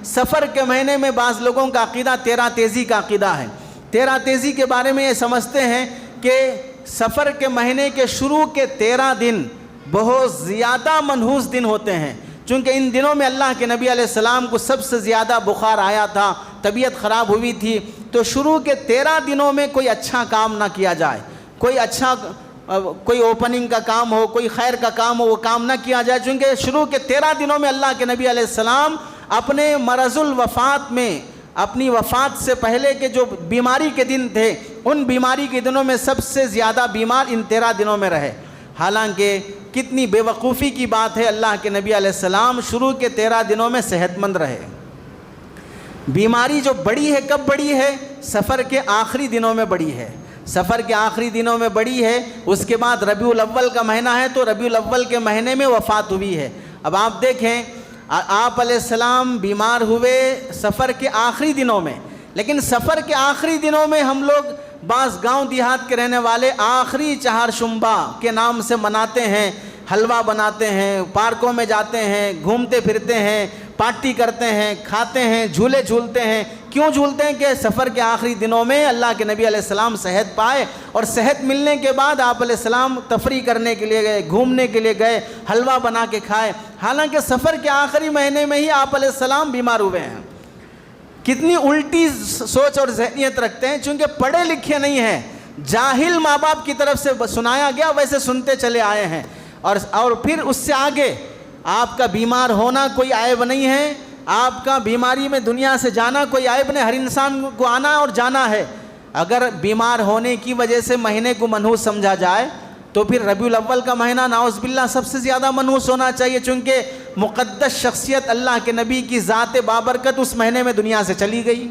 سفر کے مہینے میں بعض لوگوں کا عقیدہ تیرہ تیزی کا عقیدہ ہے۔ تیرہ تیزی کے بارے میں یہ سمجھتے ہیں کہ سفر کے مہینے کے شروع کے 13 دن بہت زیادہ منحوس دن ہوتے ہیں، چونکہ ان دنوں میں اللہ کے نبی علیہ السلام کو سب سے زیادہ بخار آیا تھا، طبیعت خراب ہوئی تھی، تو شروع کے 13 دنوں میں کوئی اچھا کام نہ کیا جائے، کوئی اوپننگ کا کام ہو، کوئی خیر کا کام ہو، وہ کام نہ کیا جائے، چونکہ شروع کے 13 دنوں میں اللہ کے نبی علیہ السلام اپنے مرض الوفات میں، اپنی وفات سے پہلے کے جو بیماری کے دن تھے، ان بیماری کے دنوں میں سب سے زیادہ بیمار ان 13 دنوں میں رہے۔ حالانکہ کتنی بے وقوفی کی بات ہے، اللہ کے نبی علیہ السلام شروع کے 13 دنوں میں صحت مند رہے۔ بیماری جو بڑی ہے کب بڑی ہے؟ سفر کے آخری دنوں میں بڑی ہے، سفر کے آخری دنوں میں بڑی ہے۔ اس کے بعد ربیع الاول کا مہینہ ہے تو ربیع الاول کے مہینے میں وفات ہوئی ہے۔ اب آپ دیکھیں، آپ علیہ السلام بیمار ہوئے سفر کے آخری دنوں میں، لیکن سفر کے آخری دنوں میں ہم لوگ بعض گاؤں دیہات کے رہنے والے آخری چہارشنبہ کے نام سے مناتے ہیں، حلوہ بناتے ہیں، پارکوں میں جاتے ہیں، گھومتے پھرتے ہیں، پارٹی کرتے ہیں، کھاتے ہیں، جھولے جھولتے ہیں۔ کیوں جھولتے ہیں؟ کہ سفر کے آخری دنوں میں اللہ کے نبی علیہ السلام صحت پائے، اور صحت ملنے کے بعد آپ علیہ السلام تفریح کرنے کے لیے گئے، گھومنے کے لیے گئے، حلوہ بنا کے کھائے، حالانکہ سفر کے آخری مہینے میں ہی آپ علیہ السلام بیمار ہوئے ہیں۔ کتنی الٹی سوچ اور ذہنیت رکھتے ہیں، چونکہ پڑھے لکھے نہیں ہیں، جاہل ماں باپ کی طرف سے سنایا گیا ویسے سنتے چلے آئے ہیں، اور پھر اس سے آگے آپ کا بیمار ہونا کوئی عیب نہیں ہے، آپ کا بیماری میں دنیا سے جانا کوئی عیب نہیں، ہر انسان کو آنا اور جانا ہے۔ اگر بیمار ہونے کی وجہ سے مہینے کو منحوس سمجھا جائے تو پھر ربیع الاول کا مہینہ نعوذ باللہ سب سے زیادہ منحوس ہونا چاہیے، چونکہ مقدس شخصیت اللہ کے نبی کی ذات بابرکت اس مہینے میں دنیا سے چلی گئی،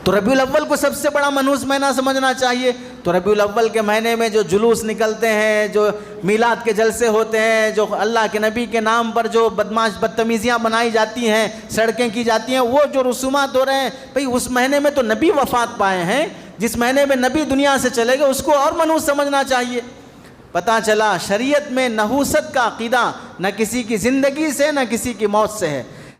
تو ربیع الاول کو سب سے بڑا منحوس مہینہ سمجھنا چاہیے۔ تو ربیع الاول کے مہینے میں جو جلوس نکلتے ہیں، جو میلاد کے جلسے ہوتے ہیں، جو اللہ کے نبی کے نام پر جو بدتمیزیاں بنائی جاتی ہیں، سڑکیں کی جاتی ہیں، وہ جو رسومات ہو رہے ہیں، بھئی اس مہینے میں تو نبی وفات پائے ہیں، جس مہینے میں نبی دنیا سے چلے گئے اس کو اور منحوس سمجھنا چاہیے۔ پتہ چلا شریعت میں نحوست کا عقیدہ نہ کسی کی زندگی سے نہ کسی کی موت سے ہے۔